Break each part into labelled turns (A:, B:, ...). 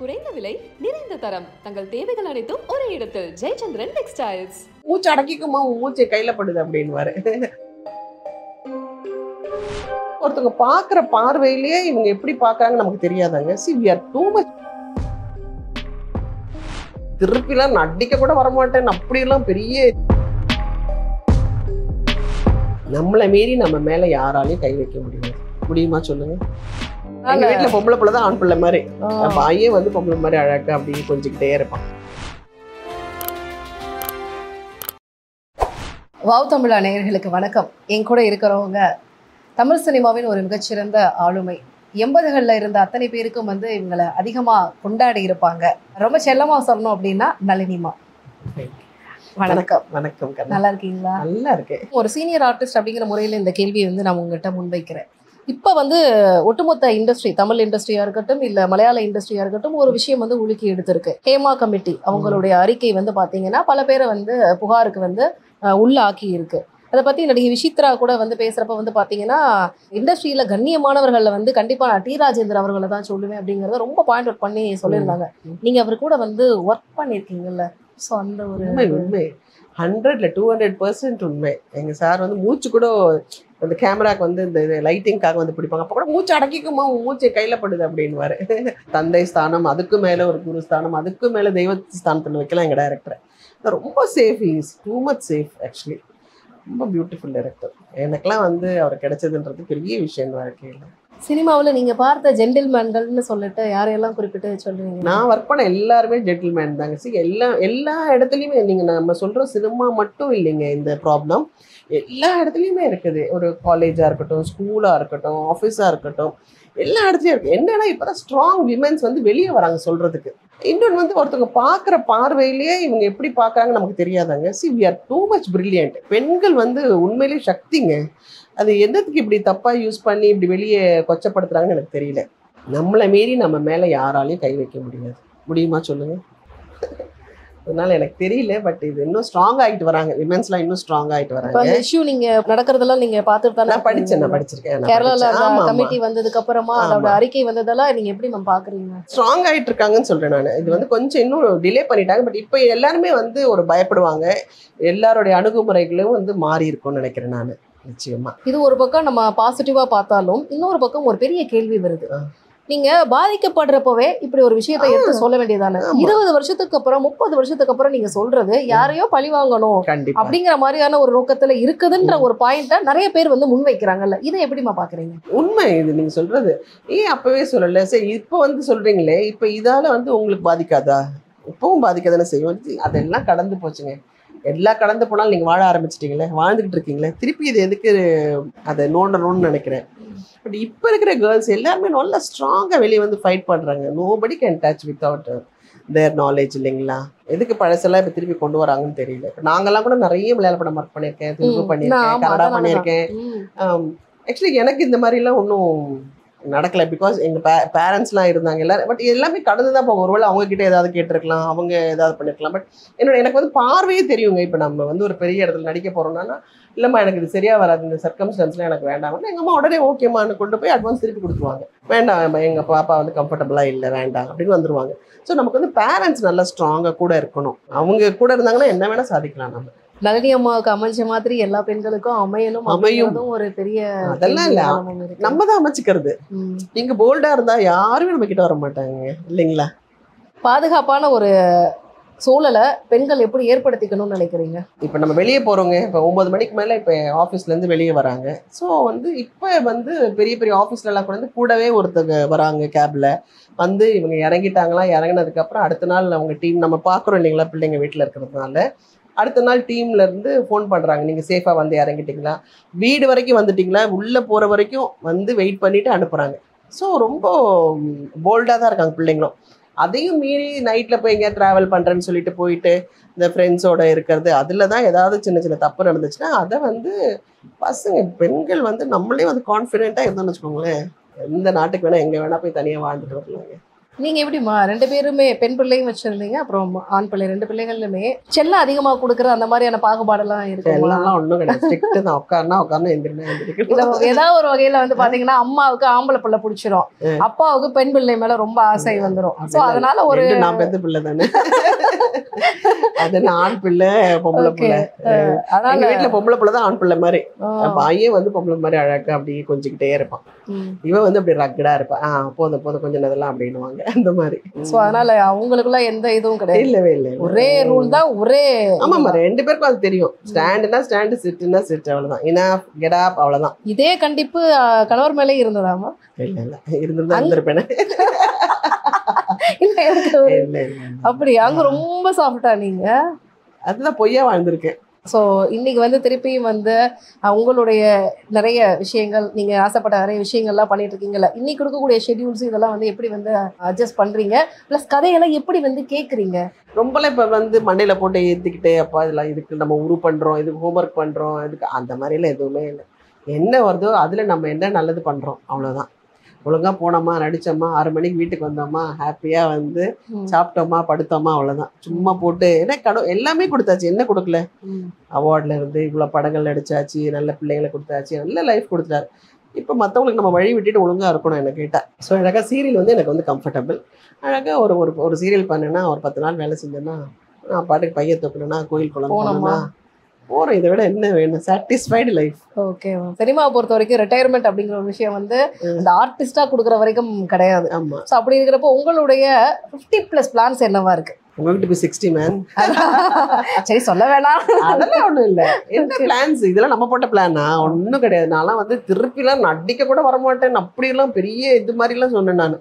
A: குறைந்த விலை நிறைந்த தரம் தங்கள் தேவைகள் அனைத்தும் ஒரே இடத்தில் ஜெயச்சந்திரன் டெக்ஸ்டைல்ஸ்.
B: மூச்சு அடக்கிக்குமா மூச்சு கையில படுது அப்படின்னுவாரு. ஒருத்தவங்க பாக்குற பார்வையிலேயே இவங்க எப்படி பாக்குறாங்க நமக்கு தெரியாதாங்க. See, we are too much. திருப்பிலாம் நான் அடிக்க கூட வரமாட்டேன் அப்படியெல்லாம் பெரிய நம்மளை மீறி நம்ம மேல யாராலையும் கை வைக்க முடியுமா சொல்லுங்க. எங்க வீட்டுல பொம்பளை பிள்ளை தான் ஆண் பிள்ளை மாதிரி, பையன் வந்து பொம்பளை மாதிரி அழகா அப்படின்னு கொஞ்சிக்கிட்டே இருப்பான்.
C: வாவ் தமிழா நேயர்களுக்கு வணக்கம். என் கூட இருக்கிறவங்க தமிழ் சினிமாவின் ஒரு மிகச்சிறந்த ஆளுமை. 80களில் இருந்த அத்தனை பேருக்கும் வந்து இவங்களை அதிகமாக கொண்டாடி இருப்பாங்க. ரொம்ப செல்லமா சொல்லணும் அப்படின்னா நளினிமா. வணக்கம்.
B: வணக்கம்.
C: நல்லா இருக்கீங்களா?
B: நல்லா இருக்கேன்.
C: ஒரு சீனியர் ஆர்டிஸ்ட் அப்படிங்கிற முறையில் இந்த கேள்வியை வந்து நான் உங்கள்கிட்ட முன்வைக்கிறேன். இப்போ வந்து ஒட்டுமொத்த இண்டஸ்ட்ரி, தமிழ் இண்டஸ்ட்ரியாக இருக்கட்டும் இல்லை மலையாள இண்டஸ்ட்ரியாக இருக்கட்டும், ஒரு விஷயம் வந்து உலுக்கி எடுத்திருக்கு. ஹேமா கமிட்டி அவங்களுடைய அறிக்கை வந்து பார்த்தீங்கன்னா பல பேரை வந்து புகாருக்கு வந்து உள்ள ஆக்கி இருக்கு. அதை பற்றி நடிகை விசித்ரா கூட வந்து பேசுகிறப்ப வந்து பார்த்தீங்கன்னா இண்டஸ்ட்ரியில் கண்ணியமானவர்களில் வந்து கண்டிப்பாக நான் டி ராஜேந்தர் அவர்களை தான் சொல்லுவேன் அப்படிங்கிறத ரொம்ப பாயிண்ட் அவுட் பண்ணி சொல்லியிருந்தாங்க. நீங்கள் அவர் கூட வந்து ஒர்க் பண்ணியிருக்கீங்கல்ல, ஸோ அந்த ஒரு
B: உண்மை 100ல 200% உண்மை. எங்க சார் வந்து மூச்சு கூட அந்த கேமராக்கு வந்து இந்த லைட்டிங்காக வந்து பிடிப்பாங்க. அப்போ கூட மூச்சு அடக்கிக்குமா மூச்சு கையில படுது அப்படின்னுவாரு. தந்தை ஸ்தானம், அதுக்கு மேல ஒரு குரு ஸ்தானம், அதுக்கு மேல தெய்வ ஸ்தானத்துல வைக்கலாம் எங்க டைரக்டர். ரொம்ப safe, is too much safe actually. ரொம்ப பியூட்டிஃபுல் டைரக்டர். எனக்கெல்லாம் வந்து அவர் கிடைச்சதுன்றது பெரிய விஷயம் வாழ்க்கையில்.
C: சினிமாவில் நீங்கள் பார்த்த ஜென்டில்மேன்கள்னு சொல்லிட்டு யாரையெல்லாம் குறிப்பிட்டு சொல்லுவீங்க?
B: நான் ஒர்க் பண்ண எல்லாருமே ஜென்டில்மேன் தாங்க. எல்லா இடத்துலையுமே நீங்கள் நம்ம சொல்கிற சினிமா மட்டும் இல்லைங்க இந்த ப்ராப்ளம். எல்லா இடத்துலையுமே இருக்குது. ஒரு காலேஜாக இருக்கட்டும், ஸ்கூலாக இருக்கட்டும், ஆஃபீஸாக இருக்கட்டும், எல்லா இடத்துலையும் இருக்குது. என்னன்னா இப்போ தான் ஸ்ட்ராங் விமென்ஸ் வந்து வெளியே வராங்க சொல்கிறதுக்கு. இன்னொன்று வந்து ஒருத்தவங்க பார்க்குற பார்வையிலேயே இவங்க எப்படி பார்க்குறாங்க நமக்கு தெரியாதாங்க. See, we are too much brilliant. பெண்கள் வந்து உண்மையிலேயே சக்திங்க. அது எந்தத்துக்கு இப்படி தப்பாக யூஸ் பண்ணி இப்படி வெளியே கொச்சப்படுத்துறாங்கன்னு எனக்கு தெரியல. நம்மளை மீறி நம்ம மேலே யாராலையும் கை வைக்க முடியுமா சொல்லுங்க. அதனால எனக்கு தெரியல. பட் இது இன்னும் ஸ்ட்ராங் ஆகிட்டு வராங்க. விமென்ஸ்லாம் இன்னும் ஸ்ட்ராங் ஆகிட்டு வராங்க.
C: அந்த இஷ்யூ நீங்க நடக்கிறதெல்லாம் நீங்க பார்த்துட்டு தானே?
B: நான் படிச்சிருக்கேன்.
C: கேரளால கமிட்டி வந்ததுக்கு அப்புறமா அதோட அறிக்கை வந்ததெல்லாம் நீங்க எப்படி மேம் பாக்குறீங்க?
B: ஸ்ட்ராங் ஆகிட்டு இருக்காங்கன்னு சொல்றேன் நான். இது வந்து கொஞ்சம் இன்னும் டிலே பண்ணிட்டாங்க. பட் இப்போ எல்லாருமே வந்து ஒரு பயப்படுவாங்க. எல்லாருடைய அணுகுமுறைகளும் வந்து மாறி இருக்கும்னு நினைக்கிறேன் நான். நிச்சயமா
C: இது ஒரு பக்கம் நம்ம பாசிட்டிவா பார்த்தாலும் இன்னொரு பக்கம் ஒரு பெரிய கேள்வி வருது. நீங்க பாதிக்கப்படுறப்பவே இப்படி ஒரு விஷயத்தை எடுத்து சொல்ல வேண்டியதானே? 20 வருஷத்துக்கு அப்புறம் 30 வருஷத்துக்கு அப்புறம் நீங்க சொல்றது யாரையோ பழி வாங்கணும் அப்படிங்கிற மாதிரியான ஒரு நோக்கத்துல இருக்குதுன்ற ஒரு பாயிண்ட நிறைய பேர் வந்து முன்வைக்கிறாங்கல்ல, இதை எப்படிமா பாக்குறீங்க?
B: உண்மை இது நீங்க சொல்றது. ஏன் அப்பவே சொல்லல, சரி இப்போ வந்து சொல்றீங்களே, இப்போ இதால வந்து உங்களுக்கு பாதிக்காதா? இப்பவும் பாதிக்காதானே செய்வோம். அதெல்லாம் கடந்து போச்சுங்க. எல்லாம் கடந்து போனாலும் நீங்க வாழ ஆரம்பிச்சிட்டீங்களே, வாழ்ந்துகிட்டு இருக்கீங்களே, திருப்பி இது எதுக்கு அதை நோண்டணும்னு நினைக்கிறேன். பட் இப்போ இருக்கிற கேர்ள்ஸ் எல்லாருமே நல்லா ஸ்ட்ராங்காக வெளியே வந்து ஃபைட் பண்ணுறாங்க. Nobody can touch without there knowledge இல்லைங்களா? எதுக்கு பழசெல்லாம் இப்போ திருப்பி கொண்டு வராங்கன்னு தெரியல. இப்போ நாங்கள்லாம் கூட நிறைய மலையாள படம் ஒர்க் பண்ணியிருக்கேன், தெலுங்கு பண்ணியிருக்கேன், கன்னடா பண்ணியிருக்கேன். ஆக்சுவலி எனக்கு இந்த மாதிரிலாம் ஒன்றும் நடக்கலை. பிகாஸ் எங்கள் பேரண்ட்ஸ்லாம் இருந்தாங்க எல்லாரும். பட் எல்லாமே கடந்து தான் போகும். ஒருவேளை அவங்கக்கிட்ட ஏதாவது கேட்டிருக்கலாம், அவங்க ஏதாவது பண்ணியிருக்கலாம். பட் எனக்கு வந்து பார்வையே தெரியுங்க. இப்போ நம்ம வந்து ஒரு பெரிய இடத்துல நடிக்க போகிறோம்னா, இல்லைம்மா எனக்கு இது சரியாக வராது, இந்த சர்க்கம்ஸ்டன்ஸ்லாம் எனக்கு வேண்டாம். எங்கள் அம்மா உடனே ஓகேம்மான்னு கொண்டு போய் அட்வான்ஸ் திருப்பி கொடுத்துருவாங்க. வேண்டாம், எங்கள் பாப்பா வந்து கம்ஃபர்டபுளாக இல்லை, வேண்டாம் அப்படின்னு வந்துருவாங்க. ஸோ நமக்கு வந்து பேரண்ட்ஸ் நல்லா ஸ்ட்ராங்காக கூட இருக்கணும். அவங்க கூட இருந்தாங்கன்னா என்ன வேணால் சாதிக்கலாம். நம்ம
C: நளினி அம்மாவுக்கு அமைஞ்ச மாதிரி எல்லா பெண்களுக்கும் அமையும் ஒரு பெரிய
B: அதெல்லாம் இல்ல, நம்ம தான் அமைச்சுக்கிறது. நீங்க போல்டா இருந்தா யாருமே நம்ம கிட்ட வர மாட்டாங்க இல்லைங்களா?
C: பாதுகாப்பான ஒரு சூழலை பெண்கள் எப்படி ஏற்படுத்திக்கணும்னு நினைக்கிறீங்க?
B: இப்போ நம்ம வெளியே போகிறோங்க. இப்போ 9 மணிக்கு மேலே இப்போ ஆஃபீஸ்லேருந்து வெளியே வராங்க. ஸோ வந்து இப்போ வந்து பெரிய பெரிய ஆஃபீஸ்லலாம் கூட வந்து கூடவே ஒருத்தங்க வராங்க கேபில் வந்து. இவங்க இறங்கிட்டாங்களா, இறங்கினதுக்கப்புறம் அடுத்த நாள் அவங்க டீம் நம்ம பார்க்குறோம் இல்லைங்களா, பிள்ளைங்க வீட்டில் இருக்கிறதுனால அடுத்த நாள் டீம்லேருந்து ஃபோன் பண்ணுறாங்க, நீங்கள் சேஃபாக வந்து இறங்கிட்டீங்களா, வீடு வரைக்கும் வந்துட்டிங்களா, உள்ளே போகிற வரைக்கும் வந்து வெயிட் பண்ணிவிட்டு அனுப்புகிறாங்க. ஸோ ரொம்ப போல்டாக தான் இருக்காங்க பிள்ளைங்களும். அதையும் மீறி நைட்டில் போய் எங்கேயா ட்ராவல் பண்ணுறேன்னு சொல்லிட்டு போயிட்டு இந்த ஃப்ரெண்ட்ஸோடு இருக்கிறது, அதில் தான் ஏதாவது சின்ன சின்ன தப்பு நடந்துச்சுன்னா அதை வந்து பசங்க பெண்கள் வந்து நம்மளே வந்து கான்ஃபிடென்ட்டாக இருந்தோம்னு வச்சுக்கோங்களேன், எந்த நாட்டுக்கு வேணால் எங்கே வேணால் போய் தனியாக வாழ்ந்துட்டு வரலாங்க.
C: நீங்க எப்படிமா 2 பேருமே பெண் பிள்ளையும் வச்சிருந்தீங்க, அப்புறம் ஆண் பிள்ளை 2 பிள்ளைகளுமே செல்லம் அதிகமா கொடுக்குற அந்த மாதிரியான பாகுபாடெல்லாம் இருக்குமா?
B: எல்லாம் ஒண்ணும் கிடையாது. ஸ்ட்ரிக்ட் தான். உட்கார்னா எந்திரினா
C: இல்ல
B: எந்திரிக்கணும்.
C: ஏதாவது ஒரு வகையில வந்து பாத்தீங்கன்னா அம்மாவுக்கு ஆம்பளை பிள்ளை பிடிச்சிரும், அப்பாவுக்கு பெண் பிள்ளை மேல ரொம்ப ஆசை வந்துரும். சோ அதனால ஒரு
B: நான் பெத்த பிள்ளை தானே. அது ஆண் பிள்ளை பொம்பளை பிள்ளை. எங்க வீட்டுல பொம்பளை பிள்ளை தான் ஆண் பிள்ளை மாதிரி. பையன் வந்து பொம்பளை மாதிரி அழகா அப்படியே கொஞ்சிக்கிட்டே இருப்பான். இவன் வந்து அப்படி ரக்கடா இருப்பான். போதும் போதும் கொஞ்சம் அதெல்லாம் அப்படின்னுவாங்க அந்த மாதிரி.
C: சோ அதனால அவங்களுக்குள்ள எந்த இதுவும் கிடையாது.
B: இல்லவே இல்லை.
C: ஒரே ரூல் தான், ஒரே.
B: ஆமாமா, 2 பேருக்கும் அது தெரியும். ஸ்டாண்டுனா ஸ்டாண்டு, சிட்டுனா சிட், அவ்வளவுதான். இனாஃப், கெட் அப், அவ்வளவுதான்.
C: இதே கண்டிப்பு கணவர் மேலே இருந்ததாமா?
B: இல்ல இருந்திருந்தா இருந்திருப்பேன்.
C: இல்ல அப்படி அங்க ரொம்ப சாஃப்டா நீங்க?
B: அதுதான் பொய்யா வாழ்ந்திருக்கேன்.
C: ஸோ இன்னைக்கு வந்து திருப்பியும் வந்து உங்களுடைய நிறைய விஷயங்கள், நீங்க ஆசைப்பட்ட நிறைய விஷயங்கள்லாம் பண்ணிட்டு இருக்கீங்கல்ல, இன்னைக்கு இருக்கக்கூடிய ஷெட்யூல்ஸ் இதெல்லாம் வந்து எப்படி வந்து அட்ஜஸ்ட் பண்றீங்க, பிளஸ் கதையெல்லாம் எப்படி வந்து கேட்குறீங்க?
B: ரொம்பலாம் இப்போ வந்து மண்டையில போட்டு ஏற்றிக்கிட்டே அப்பா இதெல்லாம் இதுக்கு நம்ம உரு பண்ணுறோம், இதுக்கு ஹோம்ஒர்க் பண்ணுறோம், இதுக்கு அந்த மாதிரிலாம் எதுவுமே இல்லை. என்ன வருதோ அதில் நம்ம என்ன நல்லது பண்ணுறோம் அவ்வளோதான். ஒழுங்காக போனோமா, நடித்தோமா, 6 மணிக்கு வீட்டுக்கு வந்தோமா, ஹாப்பியாக வந்து சாப்பிட்டோமா, படுத்தோமா, அவ்வளோதான். சும்மா போட்டு ஏன்னா எல்லாமே கொடுத்தாச்சு. என்ன கொடுக்கல? அவார்டில் இருந்து இவ்வளோ படங்கள் நடிச்சாச்சு, நல்ல பிள்ளைங்களை கொடுத்தாச்சு, நல்ல லைஃப் கொடுத்தாரு. இப்போ மற்றவங்களுக்கு நம்ம வழி விட்டுட்டு ஒழுங்காக இருக்கணும் என்ன கேட்டால். ஸோ அழகாக சீரியல் வந்து எனக்கு வந்து கம்ஃபர்டபுள். அழகாக ஒரு சீரியல் பண்ணேன்னா ஒரு 10 நாள் வேலை செஞ்சேன்னா நான் பாட்டுக்கு பைய தூக்கணும்னா கோயில் குளம் போனோம்னா போகிறோம். இதை விட என்ன வேணும்? Satisfied life.
C: ஓகே. சினிமாவை பொறுத்த வரைக்கும் ரிட்டையர்மெண்ட் அப்படிங்கிற ஒரு விஷயம் வந்து அந்த ஆர்டிஸ்டா கொடுக்குற வரைக்கும் கிடையாது.
B: ஆமாம்.
C: ஸோ அப்படி இருக்கிறப்போ உங்களுடைய 50+ பிளான்ஸ் என்னவா இருக்கு?
B: உங்ககிட்ட போய் 60 மேன்.
C: சரி சொல்ல வேணாம்.
B: அதெல்லாம் ஒன்றும் இல்லை. என்ன பிளான்ஸ்? இதெல்லாம் நம்ம போட்ட பிளானா? ஒன்றும் கிடையாது. நான்லாம் வந்து திருப்பிலாம் நடிக்க கூட வரமாட்டேன் அப்படியெல்லாம் பெரிய இது மாதிரிலாம் சொன்னேன் நான்.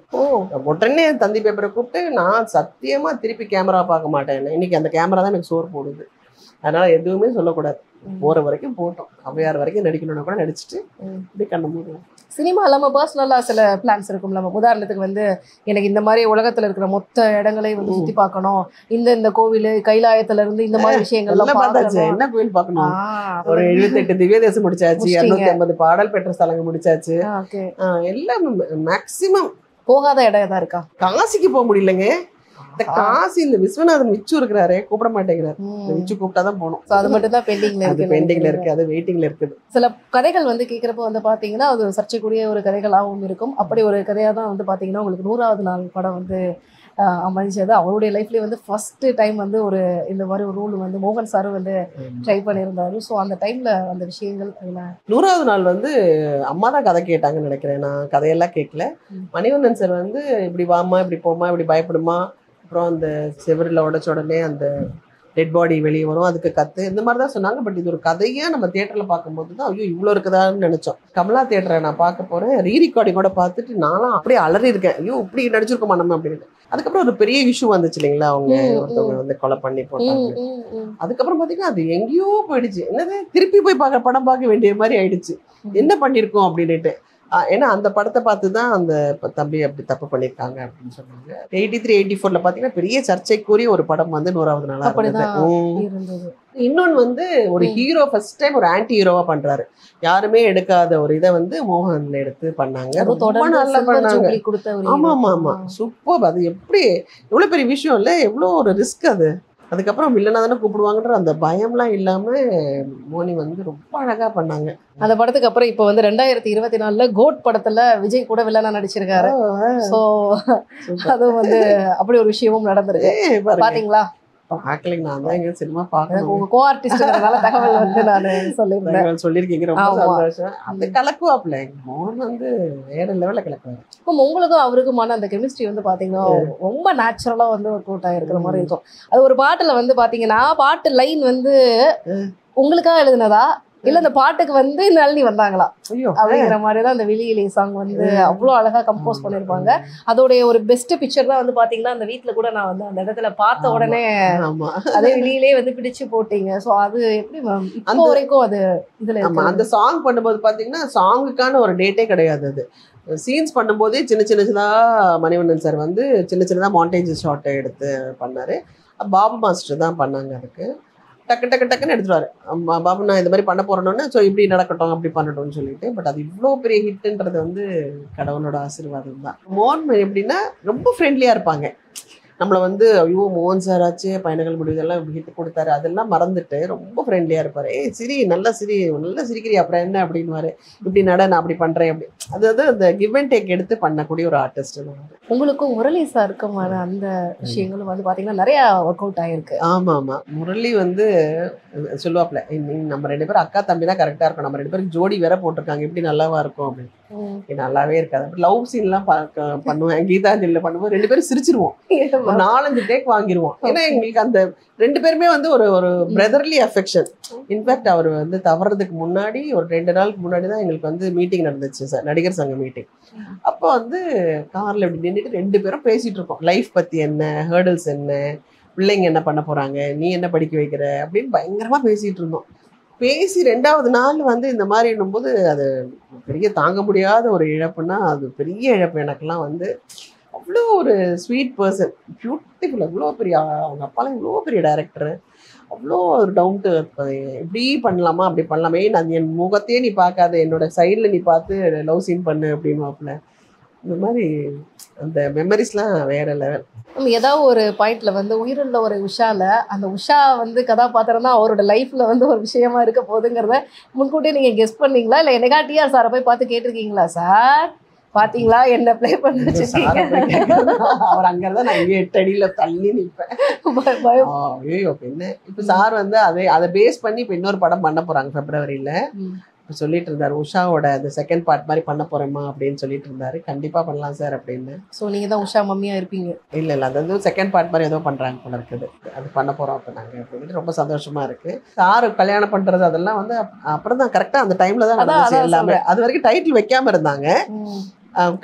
B: உடனே தந்தி பேப்பரை கூப்பிட்டு நான் சத்தியமா திருப்பி கேமரா பார்க்க மாட்டேன். இன்னைக்கு அந்த கேமரா தான் எனக்கு சோறு போடுது. அதனால எதுவுமே சொல்லக்கூடாது. போற வரைக்கும் போட்டோம். அவையார் வரைக்கும் நடிக்கணும்னா கூட நடிச்சுட்டு இப்படி கண்ண மூடுவோம்.
C: சினிமா இல்லாமல் பர்சனலாக சில பிளான்ஸ் இருக்கும்ல. உதாரணத்துக்கு வந்து எனக்கு இந்த மாதிரி உலகத்தில் இருக்கிற மொத்த இடங்களை வந்து சுற்றி பார்க்கணும், இந்த கோவில் கைலாயத்துல இருந்து இந்த மாதிரி விஷயங்கள்லாம் பார்த்தாச்சு.
B: என்ன கோயில் பார்க்கணும்? ஒரு 78 திவ்ய தேசம் முடிச்சாச்சு, 250 பாடல் பெற்ற ஸ்தலங்கள் முடிச்சாச்சு. எல்லாம் மேக்சிமம்.
C: போகாத இடம் தான் இருக்கா?
B: காசிக்கு போக முடியலங்க. இந்த காசி இந்த விஸ்வநாதன் விச்சு இருக்கிறாரே கூப்பிட மாட்டேங்கிறாரு. விச்சு கூப்பிட்டாதான் போகணும்.
C: அது மட்டும் தான் பெண்டிங்ல
B: இருக்கு. அது வெயிட்டிங்ல இருக்குது.
C: சில கதைகள் வந்து கேட்கறப்ப வந்து பாத்தீங்கன்னா அது சர்ச்சைக்குரிய ஒரு கதைகளாகவும் இருக்கும். அப்படி ஒரு கதையா தான் வந்து பாத்தீங்கன்னா உங்களுக்கு 100வது நாள் படம் வந்து அமைஞ்சது. அவருடைய லைஃப்லேயே வந்து ஃபர்ஸ்ட் டைம் வந்து ஒரு இந்த மாதிரி ஒரு ரூல் வந்து மோகன் சார் வந்து ட்ரை பண்ணியிருந்தாரு. ஸோ அந்த டைம்ல அந்த விஷயங்கள்
B: 100வது நாள் வந்து அம்மா தான் கதை கேட்டாங்கன்னு நினைக்கிறேன். நான் கதையெல்லாம் கேட்கல. மணிவண்ணன் சார் வந்து இப்படி வாமா, இப்படி போமா, இப்படி பயப்படுமா, அப்புறம் அந்த செவரில் உடச்ச உடனே அந்த டெட் பாடி வெளியே வரும், அதுக்கு கத்து, இந்த மாதிரி தான் சொன்னாங்க. பட் இது ஒரு கதையாக நம்ம தியேட்டரில் பார்க்கும்போது தான் ஐயோ இவ்வளோ இருக்குதான்னு நினச்சோம். கமலா தியேட்டரை நான் பார்க்க போகிறேன். ரீரெக்கார்டிங்கோட பார்த்துட்டு நானும் அப்படியே அலறி இருக்கேன். ஐயோ இப்படி நடிச்சிருக்கோமா நம்ம அப்படின்னு. அதுக்கப்புறம் ஒரு பெரிய இஷ்யூ வந்துச்சு இல்லைங்களா, அவங்க ஒருத்தவங்க வந்து கொலை பண்ணி போட்டாங்க. அதுக்கப்புறம் பார்த்தீங்கன்னா அது எங்கேயோ போயிடுச்சு. என்னது திருப்பி போய் படம் பார்க்க வேண்டிய மாதிரி ஆயிடுச்சு. என்ன பண்ணியிருக்கோம் அப்படின்னுட்டு. ஏன்னா அந்த படத்தை பார்த்து தான் அந்த தம்பி அப்படி தப்பு பண்ணியிருக்காங்க அப்படின்னு சொன்னாங்க. 83, 84ல பார்த்தீங்கன்னா பெரிய சர்ச்சைக்குரிய ஒரு படம் வந்து 100வது நாளா இருந்தது. இன்னொன்று வந்து ஒரு ஹீரோ ஃபர்ஸ்ட் டைம் ஒரு ஆன்டி ஹீரோவா பண்றாரு. யாருமே எடுக்காத ஒரு இதை வந்து மோகன் எடுத்து பண்ணாங்க. ரொம்ப நல்லா பண்ணாங்க. ஆமா ஆமா ஆமா, சூப்பர். அது எப்படி எவ்வளவு பெரிய விஷயம் இல்லை, எவ்வளோ ஒரு ரிஸ்க் அது. அதுக்கப்புறம் வில்லனா தானே கூப்பிடுவாங்கன்ற அந்த பயம்லாம் இல்லாம மோனி வந்து ரொம்ப அழகா பண்ணாங்க
C: அந்த படத்துக்கு. அப்புறம் இப்போ வந்து 2024ல கோட் படத்துல விஜய் கூட வில்லனா நடிச்சிருக்காரு. ஸோ அதுவும் வந்து அப்படி ஒரு விஷயமும் நடந்திருக்கு. பாத்தீங்களா?
B: பார்க்கலைங்க. நான் தான் எங்க சினிமா பார்க்கணும்.
C: உங்க கோ ஆர்டிஸ்ட்னால தகவல் வந்து நான்
B: சொல்லியிருக்கீங்க. ரொம்ப சந்தோஷம். அந்த கலக்குவாப்ல மோகன் வந்து வேற லெவல்ல கலக்குவாரு.
C: இப்போ உங்களுக்கும் அவருக்குமான அந்த கெமிஸ்ட்ரி வந்து பாத்தீங்கன்னா ரொம்ப நேச்சுரலா வந்து ஒரு கூட்டா இருக்கிற மாதிரி இருக்கும். அது ஒரு பாட்டுல வந்து பாத்தீங்கன்னா பாட்டு லைன் வந்து உங்களுக்காக எழுதுனதா இல்ல அந்த பாட்டுக்கு வந்து நளினி வந்தாங்களா அப்படிங்கிற மாதிரிதான் அந்த விழியிலே சாங் வந்து அவ்வளவு அழகா கம்போஸ் பண்ணிருப்பாங்க. அதோடைய ஒரு பெஸ்ட் பிக்சர் தான் வந்து பாத்தீங்கன்னா அந்த வீட்டுல கூட நான் வந்து அந்த இடத்துல பார்த்த உடனே அதே விழியிலே வந்து பிடிச்சு போட்டீங்க. சோ அது எப்படி இப்போ வரைக்கும் அது இதுல
B: அந்த சாங் பண்ணும்போது பாத்தீங்கன்னா சாங்குக்கான ஒரு டேட்டே கிடையாது. அது சீன்ஸ் பண்ணும்போதே சின்னதா மணிவண்ணன் சார் வந்து சின்னதா மாண்டேஜ் ஷாட்டை எடுத்து பண்ணாரு. பாபு மாஸ்டர் தான் பண்ணாங்க. அதுக்கு டக்கு டக்கு டக்குன்னு எடுத்துருவாரு. பாபு நான் இந்த மாதிரி பண்ண போறேன்னு, ஸோ இப்படி நடக்கட்டும் அப்படி பண்ணட்டும்னு சொல்லிட்டு. பட் அது இவ்வளோ பெரிய ஹிட்டுன்றது வந்து கடவுளோட ஆசீர்வாதம் தான். மோகன் எப்படின்னா ரொம்ப ஃப்ரெண்ட்லியாக இருப்பாங்க. நம்மளை வந்து ஐயோ மோகன் சார் ஆச்சு பயணங்கள் முடிவுதெல்லாம் ஹிட் கொடுத்தாரு அதெல்லாம் மறந்துட்டு ரொம்ப ஃப்ரெண்ட்லியாக இருப்பார். சிரி நல்லா சிரிக்கிறியா அப்புறம் என்ன அப்படின்வாரு. இப்படி நட நான் அப்படி பண்ணுறேன் அப்படி. அதாவது அந்த கிவ் அண்ட் டேக் எடுத்து பண்ணக்கூடிய ஒரு ஆர்டிஸ்ட்.
C: உங்களுக்கும் முரளி சாருக்குமான அந்த விஷயங்களும் வந்து பார்த்தீங்கன்னா நிறையா ஒர்க் அவுட் ஆகிருக்கு.
B: ஆமாம். முரளி வந்து சொல்லுவாப்ல நம்ம 2 பேரும் அக்கா தம்பி தான் கரெக்டாக இருக்கும், நம்ம 2 பேருக்கு ஜோடி வேற போட்டிருக்காங்க எப்படி நல்லாவா இருக்கும் அப்படின்னு. நல்லாவே இருக்காது. லவ் சீன்லாம் பண்ணுவேன் கீதாஞ்சலியில் பண்ணும்போது 2 பேரும் சிரிச்சிருவோம். 4-5 டேக் வாங்கிடுவோம். ஏன்னா எங்களுக்கு அந்த 2 பேருமே வந்து ஒரு பிரதர்லி அஃபெக்ஷன். இன்ஃபேக்ட் அவர் வந்து தவறதுக்கு முன்னாடி ஒரு 2 நாளுக்கு முன்னாடி தான் எங்களுக்கு வந்து மீட்டிங் நடந்துச்சு சார், நடிகர் சங்க மீட்டிங். அப்போ வந்து காரில் இப்படி நின்றுட்டு 2 பேரும் பேசிட்டு இருக்கோம். லைஃப் பற்றி என்ன, ஹேர்டல்ஸ் என்ன, பிள்ளைங்க என்ன பண்ண போகிறாங்க, நீ என்ன படிக்க வைக்கிற அப்படின்னு பயங்கரமாக பேசிகிட்டு இருந்தோம். பேசி 2வது நாள் வந்து இந்த மாதிரின்னும் போது அது பெரிய தாங்க முடியாத ஒரு இழப்புன்னா அது பெரிய இழப்பு. எனக்கெல்லாம் வந்து அவ்வளோ ஒரு ஸ்வீட் பர்சன், பியூட்டிஃபுல், அவ்வளோ பெரிய அவங்க அப்பாலாம் இவ்வளோ பெரிய டைரக்டரு, அவ்வளோ ஒரு டவுன் டு இப்படி பண்ணலாமா அப்படி பண்ணலாமே, நான் என் முகத்தையே நீ பார்க்காத என்னோட சைடில் நீ பார்த்து லவ் சீன் பண்ணு அப்படின்னு வாப்பில். இந்த மாதிரி அந்த மெமரிஸ்லாம் வேற லெவல்.
C: ஏதாவது ஒரு பாயிண்ட்ல வந்து உயிருள்ள ஒரு உஷால அந்த உஷா வந்து கதாபாத்திரம் தான் அவரோட லைஃப்ல வந்து ஒரு விஷயமா இருக்க போகுதுங்கிறத முன்கூட்டியே நீங்க கெஸ் பண்ணீங்களா, இல்லை என்னைக்கா டிஆர் சாரை போய் பார்த்து கேட்டிருக்கீங்களா, சார் பாத்தீங்களா என்ன பிளே பண்ண வச்சிருக்கீங்க?
B: அவர் அங்கதான் நான் இங்கே 8 அடியில தள்ளி நிற்பேன். ஐயோ என்ன இப்ப சார் வந்து அதை பேஸ் பண்ணி இப்ப இன்னொரு படம் பண்ண போறாங்க பிப்ரவரியில. சொல்லிட்டு இருந்தாரு உஷாவோட அந்த செகண்ட் பார்ட் மாதிரி பண்ண போறேம்மா அப்படின்னு சொல்லிட்டு இருந்தாரு. கண்டிப்பா பண்ணலாம் சார் அப்படின்னு.
C: ஸோ நீங்க தான் உஷா மம்மியா இருப்பீங்க.
B: இல்ல அது வந்து செகண்ட் பார்ட் மாதிரி ஏதோ பண்றாங்க போல இருக்குது, அது பண்ண போறோம் அப்ப நாங்க அப்படின்னு. ரொம்ப சந்தோஷமா இருக்கு. சாரு கல்யாணம் பண்றது அதெல்லாம் வந்து அப்புறம் தான் கரெக்டா அந்த டைம்ல தான் நடந்துச்சு எல்லாமே. அது வரைக்கும் டைட்டில் வைக்காம இருந்தாங்க.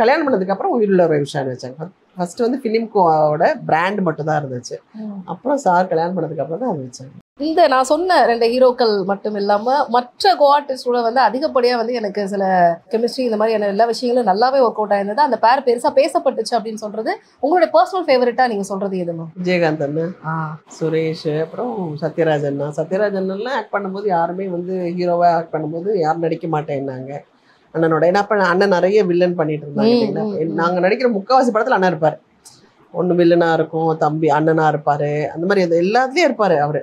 B: கல்யாணம் பண்ணதுக்கு அப்புறம் உயிருள்ள ஒரு விஷயம் வச்சாங்க. ஃபர்ஸ்ட் வந்து ஃபிலிம்கோட பிராண்ட் மட்டும் தான் இருந்துச்சு. அப்புறம் சார் கல்யாணம் பண்ணதுக்கு அப்புறம் தான் அது வச்சாங்க.
C: இந்த நான் சொன்ன 2 ஹீரோக்கள் மட்டும் இல்லாம மற்ற கோ ஆர்டிஸ்டோட வந்து அதிகப்படியா வந்து எனக்கு சில கெமிஸ்ட்ரி இந்த மாதிரி எல்லா விஷயங்களும் நல்லாவே ஒர்க் அவுட் ஆயிருந்தது. அந்த பேர் பெருசா பேசப்பட்டுச்சு அப்படின்னு சொல்றது உங்களுடைய பர்சனல் ஃபேவரட்டா நீங்க சொல்றது எதுமா?
B: விஜயகாந்த் அண்ணா, சுரேஷ், அப்புறம் சத்யராஜன். சத்யராஜன் எல்லாம் ஆக்ட் பண்ணும்போது யாருமே வந்து ஹீரோவா ஆக்ட் பண்ணும்போது யாரும் நடிக்க மாட்டேன்னாங்க அண்ணனோட. ஏன்னா அப்ப அண்ணன் நிறைய வில்லன் பண்ணிட்டு இருந்தாங்க. நாங்க நடிக்கிற முக்காவாசி படத்துல அண்ணன் இருப்பாரு. ஒண்ணு வில்லனா இருக்கும், தம்பி அண்ணனா இருப்பாரு, அந்த மாதிரி எல்லாத்துலயும் இருப்பாரு அவரு.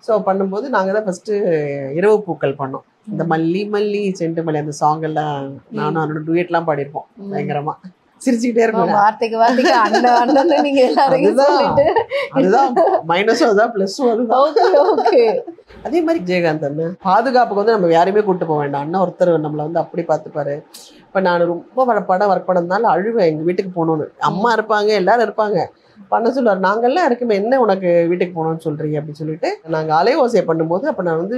B: ஸோ பண்ணும்போது நாங்கள் தான் ஃபஸ்ட்டு இரவு பூக்கள் பண்ணோம். இந்த மல்லி மல்லி செண்டு மல்லி அந்த சாங் எல்லாம் நானும் அவனோட டூயட்லாம் பாடியிருப்போம். பயங்கரமா சிரிச்சுக்கிட்டே இருக்கும். அதுதான் மைனஸும் அதுதான் ப்ளஸும் அதுதான். அதே மாதிரி விஜயகாந்த் அண்ணன் பாதுகாப்புக்கு வந்து நம்ம யாரையுமே கூப்பிட்டு போக வேண்டாம். அண்ணன் ஒருத்தர் நம்மளை வந்து அப்படி பார்த்துப்பாரு. இப்போ நான் ரொம்ப படம் ஒர்க் பண்ணதுனால அழுவேன் எங்கள் வீட்டுக்கு போகணுன்னு. அம்மா இருப்பாங்க, எல்லாரும் இருப்பாங்க, பண்ண சொல்லுவார். நாங்கள்லாம் இருக்குமே என்ன உனக்கு வீட்டுக்கு போகணும்னு சொல்கிறீங்க அப்படின்னு சொல்லிட்டு நாங்கள் அலையோசை பண்ணும்போது அப்போ நான் வந்து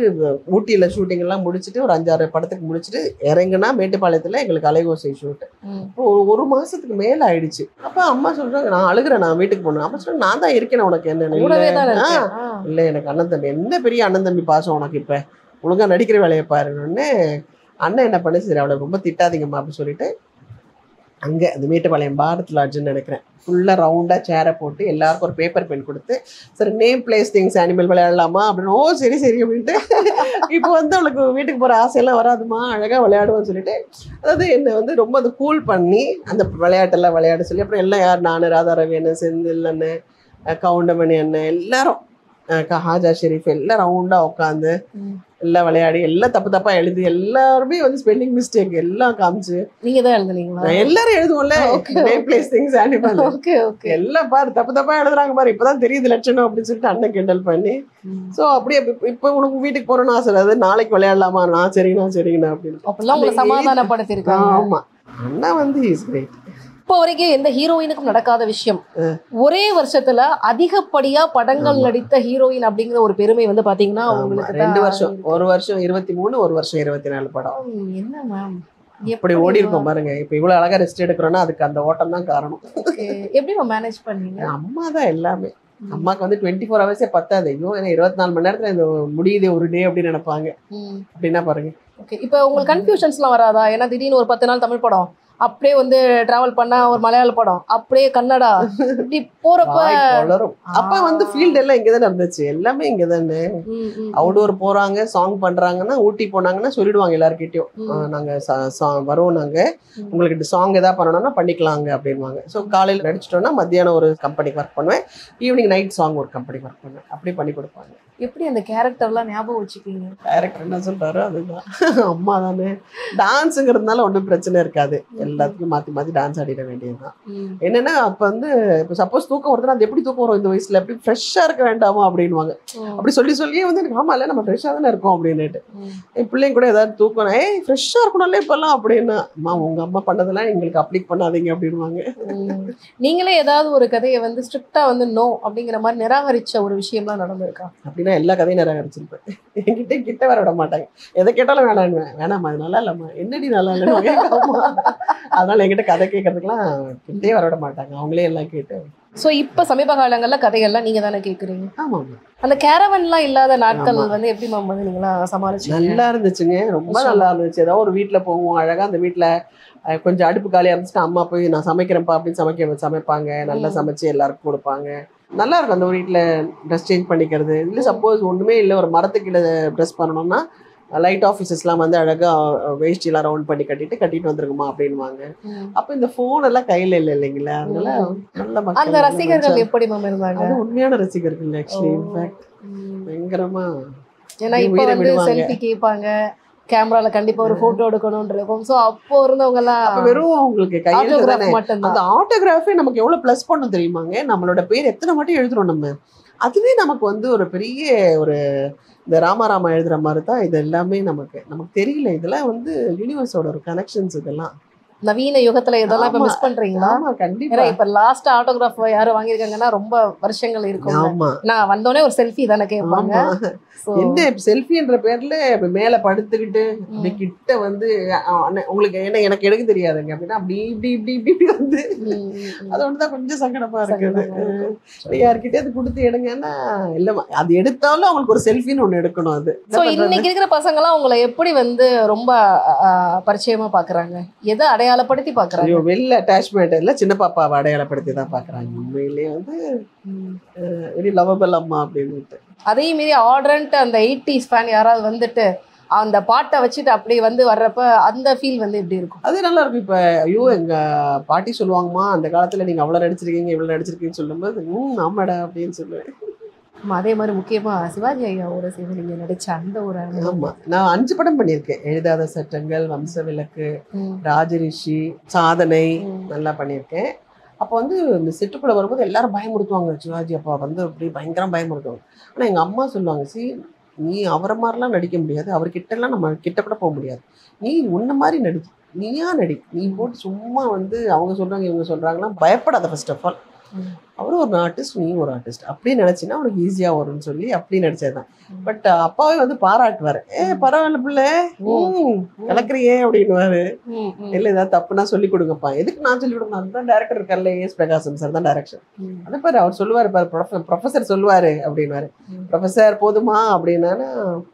B: ஊட்டியில் ஷூட்டிங் எல்லாம் முடிச்சுட்டு ஒரு 5-6 படத்துக்கு முடிச்சுட்டு இறங்குனா மேட்டுப்பாளையத்தில் எங்களுக்கு அலையோசை ஷூட்டு. இப்போ 1 மாதத்துக்கு மேலே ஆயிடுச்சு. அப்போ அம்மா சொல்கிறாங்க நான் அழுகிறேன், நான் வீட்டுக்கு போகணும். அப்போ சொல்கிறேன் நான் தான் இருக்கேன், உனக்கு என்ன இல்லை எனக்கு அண்ணன் தம்பி என்ன பெரிய அண்ணன் தம்பி பாசம் உனக்கு, இப்போ ஒழுங்காக நடிக்கிற வேலையை பாருன்னு அண்ணன் என்ன பண்ணு சரி அவளை ரொம்ப திட்டாதீங்கம்மா அப்படின்னு சொல்லிட்டு அங்கே அந்த மேட்டுப்பாளையம் பாரத் லாட்ஜுன்னு நினைக்கிறேன் ஃபுல்லாக ரவுண்டாக சேரை போட்டு எல்லாருக்கும் ஒரு பேப்பர் பென் கொடுத்து சரி நேம் பிளேஸ் திங்ஸ் அனிமல் விளையாடலாமா அப்படின்னு. ஓ சரி அப்படின்ட்டு இப்போ வந்து அவளுக்கு வீட்டுக்கு போகிற ஆசையெல்லாம் வராதுமா அழகாக விளையாடுவோன்னு சொல்லிட்டு அதாவது என்னை வந்து ரொம்ப அது கூல் பண்ணி அந்த விளையாட்டெல்லாம் விளையாட சொல்லி அப்புறம் எல்லாம் யார் நான் ராதா ரவி அண்ணன், செந்தில் அண்ணன், கவுண்டமணி அண்ணன், எல்லாரும் ஹாஜா ஷெரீஃப் எல்லாம் ரவுண்டாக உட்காந்து எல்லாம் விளையாடி எல்லாம் தப்பா எழுதி எல்லாருமே வந்து ஸ்பெல்லிங் மிஸ்டேக் எல்லாம் காமிச்சு. நீங்க தான் எழுதுனீங்களா? எல்லாரும் எழுதுவோம்ல நேம் பிளேஸ் திங்ஸ் அனிமல். எல்லாம் பாரு தப்பா எழுதுறாங்க பாரு, இப்பதான் தெரியுது லட்சணம் அப்படின்னு சொல்லிட்டு அண்ணன் கிண்டல் பண்ணி. ஸோ அப்படியே இப்போ உனக்கு வீட்டுக்கு போறோம்னு ஆசை, அது நாளைக்கு விளையாடலாமா, நான் சரிங்கண்ணா அப்படின்னு சமாதானப்படுத்திருக்காங்க. ஆமா அண்ணா வந்து இஸ் கிரேட்.
C: இப்போ வரைக்கும் எந்த ஹீரோயினுக்கும் நடக்காத விஷயம், ஒரே வருஷத்துல அதிகப்படியா படங்கள் நடித்த ஹீரோயின் அப்படிங்கிற ஒரு பெருமை வந்து பாத்தீங்கன்னா உங்களுக்கு
B: 2 வருஷம், ஒரு வருஷம் 23, ஒரு வருஷம் 24 படம்.
C: என்ன மேம்
B: எப்படி ஓடி இருக்கோம் பாருங்க. இப்ப இவ்வளவு அழகா ரெஸ்ட் எடுக்கிறோம்னா அதுக்கு அந்த ஓட்டம் தான் காரணம்.
C: எப்படி மேனேஜ் பண்ணீங்க?
B: அம்மா தான் எல்லாமே. அம்மாக்கு வந்து 24 ஹவர்ஸே பத்தாது. ஐயோ ஏன்னா 24 மணி நேரத்துல இந்த முடியுது ஒரு டே அப்படின்னு நினைப்பாங்க. அப்படின்னா பாருங்க.
C: இப்ப உங்களுக்கு கன்ஃபியூஷன்ஸ்லாம் வராதா? ஏன்னா திடீர்னு ஒரு 10 நாள் தமிழ் படம், அப்படியே வந்து டிராவல் பண்ணா ஒரு மலையாள படம், அப்படியே கன்னடா, இப்படி போறப்ப
B: வளரும். அப்ப வந்து ஃபீல்ட் எல்லாம் இங்கதானே இருந்துச்சு, எல்லாமே இங்கதானே. அவுடோர் போறாங்க, சாங் பண்றாங்கன்னா, ஊட்டி போனாங்கன்னா சொல்லிடுவாங்க எல்லாருக்கிட்டையும், நாங்க வரோம், நாங்க உங்களுக்கு சாங் ஏதாவது பண்ணணும்னா பண்ணிக்கலாங்க அப்படின்வாங்க. ஸோ காலையில் நடிச்சிட்டோம்னா மத்தியானம் ஒரு கம்பெனிக்கு ஒர்க் பண்ணுவேன், ஈவினிங் நைட் சாங் ஒரு கம்பெனிக்கு ஒர்க் பண்ணுவேன். அப்படி பண்ணி கொடுப்பாங்க.
C: எப்படி அந்த கேரக்டர்லாம் ஞாபகம் வச்சுப்பீங்க?
B: டைரக்டர் என்ன சொல்றாரோ அதுதான். அம்மா தானே, டான்ஸுங்கிறதுனால ஒன்றும் பிரச்சனை இருக்காது, எல்லாத்துக்கும் மாற்றி மாற்றி டான்ஸ் ஆடிட வேண்டியதுதான். என்னன்னா அப்போ வந்து இப்போ சப்போஸ் தூக்கம் வருதுன்னா அது எப்படி தூக்கம் வரும் இந்த வயசுல, எப்படி ஃப்ரெஷ்ஷாக இருக்க வேண்டாமா அப்படின்வாங்க. அப்படி சொல்லி சொல்லியே வந்து எனக்கு ஆமா இல்லை நம்ம ஃப்ரெஷ்ஷாக தானே இருக்கோம் அப்படின்னுட்டு. என் பிள்ளைங்க கூட ஏதாவது தூக்கம், ஃப்ரெஷ்ஷாக இருக்கணும்ல இப்போல்லாம் அப்படின்னு. அம்மா உங்க அம்மா பண்ணதெல்லாம் எங்களுக்கு அப்ளிக் பண்ணாதீங்க அப்படின்வாங்க.
C: நீங்களே ஏதாவது ஒரு கதையை வந்து ஸ்ட்ரிக்டா வந்து நோ அப்படிங்கிற மாதிரி நிராகரிச்ச ஒரு விஷயம்லாம் நடந்திருக்கா?
B: அப்படின்னா எல்லா கதையும் நிராகரிச்சிருப்பேன். என்கிட்ட கிட்ட வர விட மாட்டாங்க, எதை கேட்டாலும் வேணாம், வேணாம்மா அது நல்லா இல்லம்மா, என்னடி நல்லா இல்லைன்னு. அதனால என்கிட்ட கதை கேட்கறதுக்குலாம் கிட்டே வர விட மாட்டாங்க, அவங்களே எல்லாம் கேட்டு.
C: ஸோ இப்போ சமீப காலங்கள்ல கதைகள்லாம் நீங்க தானே கேட்குறீங்க?
B: ஆமாம்.
C: அந்த கேரவன்லாம் இல்லாத நாட்கள் வந்து எப்படி மேம் வந்து நீங்களாம் சமாளிச்சு?
B: நல்லா இருந்துச்சுங்க, ரொம்ப நல்லா இருந்துச்சு. ஏதாவது ஒரு வீட்டில் போவோம், அழகாக அந்த வீட்டில் கொஞ்சம் அடுப்பு காலியாக இருந்துச்சுன்னா அம்மா போய் நான் சமைக்கிறேன்ப்பா அப்படின்னு சமைப்பாங்க, நல்லா சமைச்சு எல்லாருக்கும் கொடுப்பாங்க. நல்லா இருக்கும் அந்த வீட்டில் ட்ரெஸ் சேஞ்ச் பண்ணிக்கிறது. இல்லை சப்போஸ் ஒன்றுமே இல்லை, ஒரு மரத்துக்கு ட்ரெஸ் பண்ணணும்னா லைட் ஆஃபீஸஸ்லாம் வந்து அழகாக வேஷ்டிலாம் ரவுண்ட் பண்ணி கட்டிட்டு வந்துருக்குமா அப்படின்வாங்க. அப்போ இந்த ஃபோன் எல்லாம் கையில் இல்லை இல்லைங்களா, அதனால நல்ல மக்கள்.
C: அந்த ரசிகர்கள் எப்படி மேம் இருந்தாங்க?
B: அது உண்மையான ரசிகர்கள் ஆக்சுவலி, இன்ஃபேக்ட் பயங்கரமா.
C: ஏன்னா இப்போ வந்து செல்ஃபி கேட்பாங்க, கேமரால கண்டிப்பா ஒரு போட்டோ எடுக்கணும்னு இருக்கும். சோ அப்போ இருந்தவங்க எல்லாம்
B: வெறும் உங்களுக்கு கையெழுத்து
C: மட்டும்.
B: அந்த ஆட்டோகிராஃபே நமக்கு எவ்வளவு பிளஸ் பண்ணும் தெரியுமாங்க, நம்மளோட பேர் எத்தனை வாட்டி எழுதுறோம் நம்ம, அதுவே நமக்கு வந்து ஒரு பெரிய ஒரு இந்த ராமாராமா எழுதுற மாதிரி தான் இது எல்லாமே. நமக்கு தெரியல, இதெல்லாம் வந்து யூனிவர்ஸோட ஒரு கனெக்ஷன்ஸ். இதெல்லாம்
C: நவீன யுகத்துல இதெல்லாம் இப்ப மிஸ் பண்றீங்களா?
B: கண்டிப்பா.
C: இப்ப லாஸ்ட் ஆட்டோகிராஃப் யாரும் வாங்கிருக்காங்கன்னா ரொம்ப வருஷங்கள் இருக்கும். நான் வந்தோடனே ஒரு செல்ஃபி தானே கேட்பாங்க.
B: என்ன செல்ஃபின்ற பேர்ல மேல படுத்துக்கிட்டு அப்படி கிட்ட வந்து உங்களுக்கு என்ன எனக்கு எடுக்க தெரியாதுங்க அப்படின்னா அப்படி இப்படி இப்படி இப்படி வந்து அது ஒண்ணுதான் கொஞ்சம் சங்கடமா இருக்குது. யார்கிட்ட அது கொடுத்து எடுங்கன்னா இல்ல, அது எடுத்தாலும் அவங்களுக்கு ஒரு செல்ஃபின்னு ஒண்ணு எடுக்கணும். அது
C: இன்னைக்கு இருக்கிற பசங்க எல்லாம் உங்களை எப்படி வந்து ரொம்ப பரிச்சயமா பாக்குறாங்க, எதை அடையாளப்படுத்தி பாக்குறாங்க?
B: வெல் அட்டாச்மெண்ட் இல்ல, சின்ன பாப்பாவை அடையாளப்படுத்தி தான் பாக்குறாங்க. உண்மையிலேயே வந்து வெரி லவபிள் அம்மா அப்படின்னு.
C: அதே மாரி ஆர்டரன்ட்டு அந்த 80s ஃபேன் யாராவது வந்துட்டு அந்த பாட்டை வச்சுட்டு அப்படி வந்து வர்றப்ப அந்த ஃபீல் வந்து எப்படி இருக்கும்?
B: அது நல்லா இருக்கும். இப்போ ஐயோ எங்க பாட்டி சொல்லுவாங்கம்மா அந்த காலத்துல நீங்க அவ்வளோ நடிச்சிருக்கீங்க இவ்வளோ நடிச்சிருக்கீங்கன்னு சொல்லும்போது ஆமாடா அப்படின்னு சொல்லுவேன்.
C: அதே மாதிரி முக்கியமா சிவாஜி ஐயாவோட சேர்ந்து நீங்க நடிச்ச அந்த ஒரு
B: ஆமா, நான் 5 படம் பண்ணியிருக்கேன். எழுதாத சட்டங்கள், வம்சவிளக்கு, ராஜரிஷி, சாதனை நல்லா பண்ணியிருக்கேன். அப்போ வந்து இந்த செட்டுக்குள்ள வரும்போது எல்லாரும் பயமுறுத்துவாங்க, சிவாஜி அப்பா வந்து அப்படி பயங்கரம் பயமுறுத்துவாங்க. ஆனால் எங்கள் அம்மா சொல்லுவாங்க, நீ அவரை மாதிரிலாம் நடிக்க முடியாது, அவர்கிட்டலாம் நம்ம கிட்ட கூட போக முடியாது, நீ உன்ன மாதிரி நடி, நீயா நடி, நீ போட்டு சும்மா வந்து அவங்க சொல்கிறாங்க இவங்க சொல்கிறாங்களாம் பயப்படாத. ஃபர்ஸ்ட் ஆஃப் ஆல் அவரும் ஒரு ஆர்டிஸ்ட், நீ ஒரு ஆர்டிஸ்ட், அப்படி நினச்சின்னா உனக்கு ஈஸியாக வரும்னு சொல்லி அப்படி நடிச்சது தான். பட் அப்பாவே வந்து பாராட்டுவார், பரவாயில்ல பிள்ளை கலக்குறியே அப்படின்னுவாரு. இல்லை ஏதாவது தப்புனா சொல்லி கொடுங்கப்பா. எதுக்கு நான் சொல்லி கொடுக்கணும், அதுதான் டேரக்டர் இருக்கார்ல, ஏஎஸ் பிரகாசம் சார் தான் டைரக்ஷன். அதே பாரு அவர் சொல்லுவார் பாரு, ப்ரொஃபஸர் சொல்லுவாரு அப்படின்வாரு, ப்ரொஃபஸர் போதுமா அப்படின்னா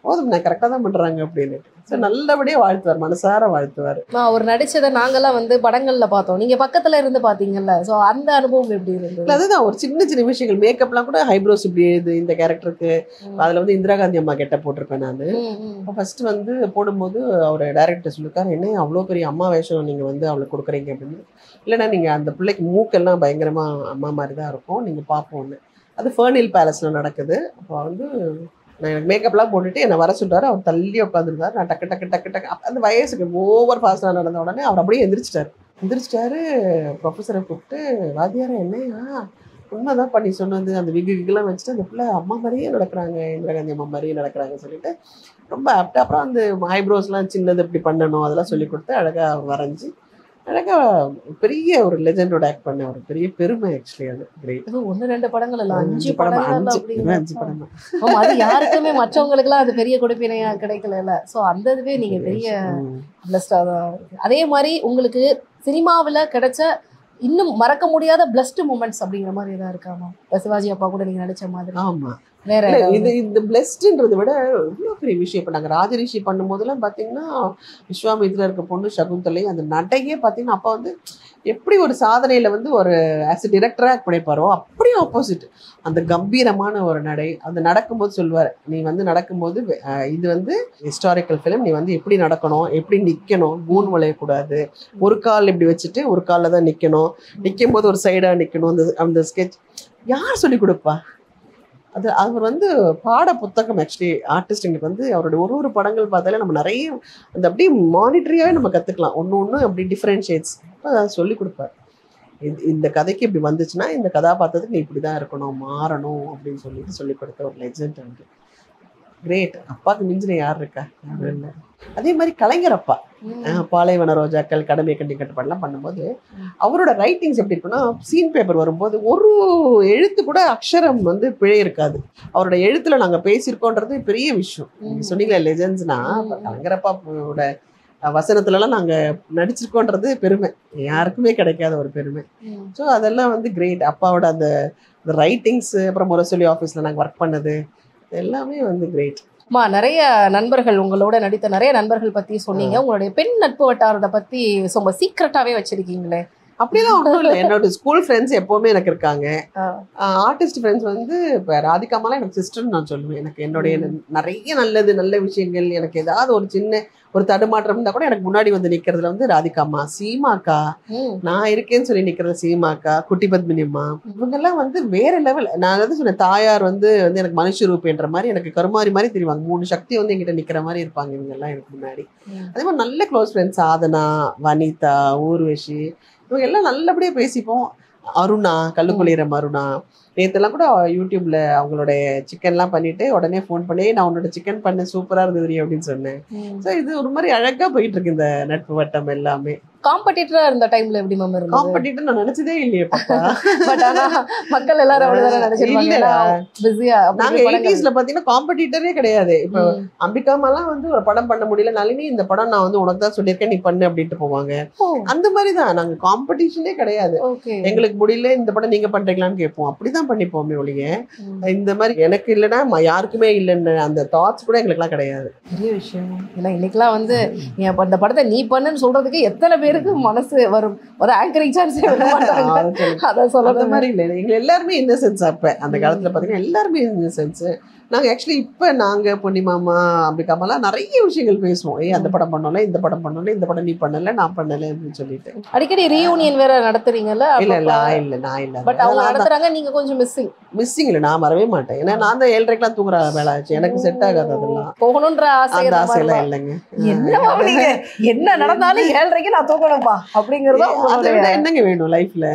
B: போதும் நான் கரெக்டாக தான் பண்ணுறாங்க அப்படின்னு. ஸோ நல்லபடியாக வாழ்த்துவார், மனசார வாழ்த்துவார்.
C: அவர் நடிச்சதை நாங்கெல்லாம் வந்து படங்கள்ல பார்த்தோம், நீங்க பக்கத்துல இருந்து பாத்தீங்கல்ல, ஸோ அந்த அனுபவம் எப்படி இருந்தது?
B: அதுதான் ஒரு சின்ன சின்ன விஷயங்கள், மேக்கப்லாம் கூட ஹைப்ரோஸ் இப்படி எழுது இந்த கேரக்டருக்கு. அதில் வந்து இந்திரா காந்தி அம்மா கெட்ட போட்டிருப்பேன் நான். இப்போ ஃபர்ஸ்ட் வந்து போடும்போது அவர் டைரக்டர் சொல்லியிருக்காரு, என்ன அவ்வளோ பெரிய அம்மா வேஷம் நீங்கள் வந்து அவளுக்கு கொடுக்குறீங்க அப்படின்னு. இல்லைன்னா நீங்கள் அந்த பிள்ளைக்கு மூக்கெல்லாம் பயங்கரமாக அம்மா மாதிரி தான் இருக்கும், நீங்கள் பார்ப்போன்னு. அது ஃபர்னில் பேலஸில் நடக்குது. அப்போ வந்து நான் எனக்கு மேக்கப்லாம் போட்டுட்டு என்னை வர சொல்லிட்டாரு. அவர் தள்ளி உட்காந்துருந்தார். நான் டக்கு டக்கு டக்கு டக்கு அந்த வயசுக்கு ஓவர் ஃபாஸ்ட்டாக நடந்த உடனே அவர் அப்படியே எந்திரிச்சிட்டாரு. ப்ரொஃபஸரை கூப்பிட்டு, வாத்தியார என்னையா உண்மைதான் பண்ணி சொன்னது, அந்த விகுலாம் வச்சுட்டு அந்த பிள்ளை அம்மா மாதிரியே நடக்கிறாங்க, இந்திரா காந்தி அம்மா மாதிரியே நடக்கிறாங்கன்னு சொல்லிட்டு ரொம்ப ஆப்டாக. அப்புறம் அந்த ஐப்ரோஸ்லாம் சின்னது இப்படி பண்ணணும் அதெல்லாம் சொல்லி கொடுத்து அழகாக வரைஞ்சி அழகாக பெரிய ஒரு லெஜெண்டோட ஆக்ட் பண்ண ஒரு பெரிய பெருமை ஆக்சுவலி. அது கிரேட்.
C: 1-2 படங்கள் இல்லை, 5
B: படம்.
C: அது யாருக்குமே மற்றவங்களுக்குலாம் அது பெரிய கொடுப்பினையா கிடைக்கல. ஸோ அந்த இதுவே நீங்க பெரிய பிளஸ்டாக தான் இருக்கு. அதே மாதிரி உங்களுக்கு சினிமாவில் கிடைச்ச இன்னும் மறக்க முடியாத பிளஸ்ட் மூமெண்ட்ஸ் அப்படிங்கிற மாதிரி ஏதாவது இருக்காமா? சிவாஜி அப்பா கூட நீங்க நடிச்ச மாதிரி
B: ஆமா.
C: வேற
B: இல்ல, இது இந்த பிளெஸ்ட்ன்றதை விட இவ்வளோ பெரிய விஷயம். இப்போ நாங்கள் ராஜரிஷி பண்ணும்போதெல்லாம் பார்த்தீங்கன்னா விஸ்வாமித்ரா இருக்க பொண்ணு சகுந்தலை அந்த நடையே பார்த்தீங்கன்னா அப்போ வந்து எப்படி ஒரு சாதனையில் வந்து ஒரு ஆஸ் எ டிரெக்டராக ஆக்ட் பண்ணிப்பாரோ அப்படியே ஆப்போசிட் அந்த கம்பீரமான ஒரு நடை. அந்த நடக்கும்போது சொல்லுவார், நீ வந்து நடக்கும்போது இது வந்து ஹிஸ்டாரிக்கல் ஃபிலிம், நீ வந்து எப்படி நடக்கணும், எப்படி நிற்கணும், கூன் வளையக்கூடாது, ஒரு கால் இப்படி வச்சுட்டு ஒரு காலில் தான் நிற்கணும், நிற்கும் போது ஒரு சைடாக நிற்கணும். அந்த அந்த ஸ்கெட்ச் யார் சொல்லிக் கொடுப்பா? அது அவர் வந்து பாட புத்தகம். ஆக்சுவலி ஆர்டிஸ்ட்டுங்களுக்கு வந்து அவருடைய ஒரு படங்கள் பார்த்தாலே நம்ம நிறைய அந்த அப்படியே மானிட்டரியாகவே நம்ம கற்றுக்கலாம். ஒன்று அப்படி டிஃப்ரென்ஷியேட்ஸ் அப்போ அதை சொல்லிக் கொடுப்பார். இந்த கதைக்கு இப்படி வந்துச்சுன்னா இந்த கதாபாத்திரத்துக்கு நீ இப்படி தான் இருக்கணும், மாறணும் அப்படின்னு சொல்லிக் கொடுத்த ஒரு லெஜெண்ட் வந்து கிரேட். அப்பாவுக்கு மிஞ்சின யார் இருக்கா? யாரும் இல்லை. அதே மாதிரி கலைஞர் அப்பா பாலைவன ரோஜாக்கள், கடமை கண்டி கட்டுப்பாடுலாம் பண்ணும்போது அவரோட ரைட்டிங்ஸ் எப்படி இருக்குன்னா, சீன் பேப்பர் வரும்போது ஒரு எழுத்து கூட அக்ஷரம் வந்து பிழை இருக்காது. அவரோட எழுத்துல நாங்கள் பேசியிருக்கோன்றது பெரிய விஷயம். சொன்னீங்களா லெஜெண்ட்ஸ்னா, கலைஞரப்பாவோட வசனத்துலலாம் நாங்கள் நடிச்சிருக்கோன்றது பெருமை, யாருக்குமே கிடைக்காத ஒரு பெருமை. ஸோ அதெல்லாம் வந்து கிரேட். அப்பாவோட அந்த ரைட்டிங்ஸ், அப்புறம் முரசொலி ஆஃபீஸில் நாங்கள் ஒர்க் பண்ணது எல்லாமே வந்து கிரேட்.
C: நிறைய நண்பர்கள், உங்களோட நடித்த நிறைய நண்பர்கள் பத்தி சொன்னீங்க. உங்களுடைய பெண் நட்பு வட்டாரத்தை பத்தி ரொம்ப சீக்கிரட்டாவே வச்சிருக்கீங்களே?
B: அப்படிலாம் ஒன்றும் இல்லை. என்னோட ஸ்கூல் ஃப்ரெண்ட்ஸ் எப்போவுமே எனக்கு இருக்காங்க. ஆர்டிஸ்ட் ஃப்ரெண்ட்ஸ் வந்து இப்போ ராதிகாமாலாம் எனக்கு சிஸ்டர்னு நான் சொல்லுவேன். எனக்கு என்னுடைய நிறைய நல்ல விஷயங்கள், எனக்கு ஏதாவது ஒரு சின்ன ஒரு தடுமாற்றம் இருந்தால் கூட எனக்கு முன்னாடி வந்து நிற்கிறதுல வந்து ராதிகாம்மா, சீமாக்கா, நான் இருக்கேன்னு சொல்லி நிற்கிறது சீமாக்கா, குட்டி பத்மினிம்மா, இவங்கெல்லாம் வந்து வேற லெவல். நான் அதாவது சொன்னேன், தாயார் வந்து எனக்கு மனுஷ ரூபேன்ற மாதிரி எனக்கு கருமாரி மாதிரி தெரிவாங்க. 3 சக்தி வந்து எங்கிட்ட நிற்கிற மாதிரி இருப்பாங்க இவங்கெல்லாம் எனக்கு முன்னாடி. அதே மாதிரி நல்ல க்ளோஸ் ஃப்ரெண்ட்ஸ் சாதனா, வனிதா, ஊர்வஷி, இவங்க எல்லாம் நல்லபடியாக பேசிப்போம். அருணா, கல்லுக்குளிரம் அருணா, நேற்றுலாம் கூட யூடியூப்ல அவங்களுடைய சிக்கன்லாம் பண்ணிட்டு உடனே ஃபோன் பண்ணி, நான் உன்னோட சிக்கன் பண்ண சூப்பராக இருந்தது அப்படின்னு சொன்னேன். ஸோ இது ஒரு மாதிரி அழகாக போயிட்டு இருக்கு இந்த நட்பு வட்டம் எல்லாமே.
C: காம்படிட்டரா இருந்த டைம்ல எப்படி மேம் இருந்தது?
B: காம்படிட்டர் நான் நினைச்சதே இல்லையே பாப்பா.
C: பட் ஆனா மக்கள் எல்லாரும் அப்படிதான் நினைச்சிருப்பாங்க. பிஸியா
B: நாங்க 80sல பாத்தீங்கன்னா காம்படிட்டரே கிடையாது. இப்போ அம்பிகாமாலாம் வந்து ஒரு படம் பண்ண முடியல, நளினி இந்த படம் நான் வந்து உனக்கு தான் சொல்லியிருக்கேன், நீ பண்ணு அப்படின்ட்டு போவாங்க. அந்த மாதிரி தான், நாங்க காம்படிஷனே கிடையாது. எங்களுக்கு முடியல இந்த படம் நீங்க பண்றீங்களான்னு கேட்போம், அப்படிதான் பண்ணிப்போமே ஒழிய இந்த மாதிரி எனக்கு இல்லைன்னா யாருக்குமே இல்லைன்னு அந்த தாட்ஸ் கூட எங்களுக்குலாம் கிடையாது.
C: பெரிய விஷயம். ஏன்னா இன்னைக்கெல்லாம் வந்து இந்த படத்தை நீ பண்ணுன்னு சொல்றதுக்கு எத்தனை பேருக்கு மனசு வரும், ஒரு ஆங்கரிங் சான்ஸ் அதான் சொல்ற
B: மாதிரி இல்லை. எங்க எல்லாருமே இன்னசென்ஸ். அப்ப அந்த காலத்துல பாத்தீங்கன்னா எல்லாருமே இன்னசென்ஸ். நாங்க ஆக்சுவலி இப்ப நாங்க பொன்னிமாமா அம்பிகாமாலாம் நிறைய விஷயங்கள் பேசுவோம். அந்த படம் பண்ணல, இந்த படம் பண்ணல, இந்த படம் நீ பண்ணல, நான் பண்ணல அப்படின்னு சொல்லிட்டு
C: அடிக்கடி ரீயூனியன் வேற நடத்துறீங்கல்ல?
B: இல்ல நான் இல்ல.
C: பட் அவங்க நடத்துறாங்க, நீங்க கொஞ்சம் மிஸ்ஸிங்
B: இல்ல. நான் வரவே மாட்டேன். ஏன்னா நான் தான் 7:30க்கெல்லாம் தூங்குற வேலை ஆச்சு. எனக்கு செட் ஆகாது அதெல்லாம்.
C: போகணுன்ற ஆசை
B: எல்லாம் இல்லைங்க.
C: என்ன நடந்தாலும் 7:30க்கு நான் தூங்கணும்பா அப்படிங்கறத.
B: அதை விட என்னங்க வேணும் லைஃப்ல?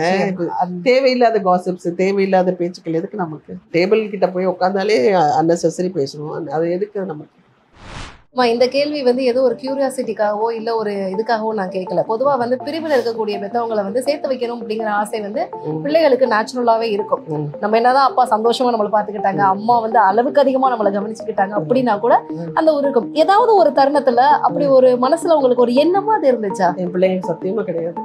B: தேவையில்லாத காசிப்ஸ், தேவையில்லாத பேச்சுக்கள் எதுக்கு நமக்கு? டேபிள் கிட்ட போய் உட்காந்தாலே அன்னெசரி பேசணும், அது எதுக்கு நமக்கு?
C: இந்த கேள்வி வந்து ஏதோ ஒரு கியூரியாசிட்டிக்காகவோ இல்ல ஒரு இதுக்காகவோ நான் கேட்கல. பொதுவா வந்து பிரிவில் இருக்கக்கூடிய பெற்றவங்களை வந்து சேர்த்து வைக்கணும் அப்படிங்கிற ஆசை வந்து பிள்ளைகளுக்கு நேச்சுரலாவே இருக்கும். நம்ம என்னதான் அப்பா சந்தோஷமா நம்மளை பாத்துக்கிட்டாங்க, அம்மா வந்து அளவுக்கு அதிகமா நம்மளை கவனிச்சுக்கிட்டாங்க அப்படின்னா கூட அந்த ஒரு இருக்கும். ஏதாவது ஒரு தருணத்துல அப்படி ஒரு மனசுல உங்களுக்கு ஒரு எண்ணமா அது இருந்துச்சா?
B: என் பிள்ளைங்க சத்தியமா கிடையாது.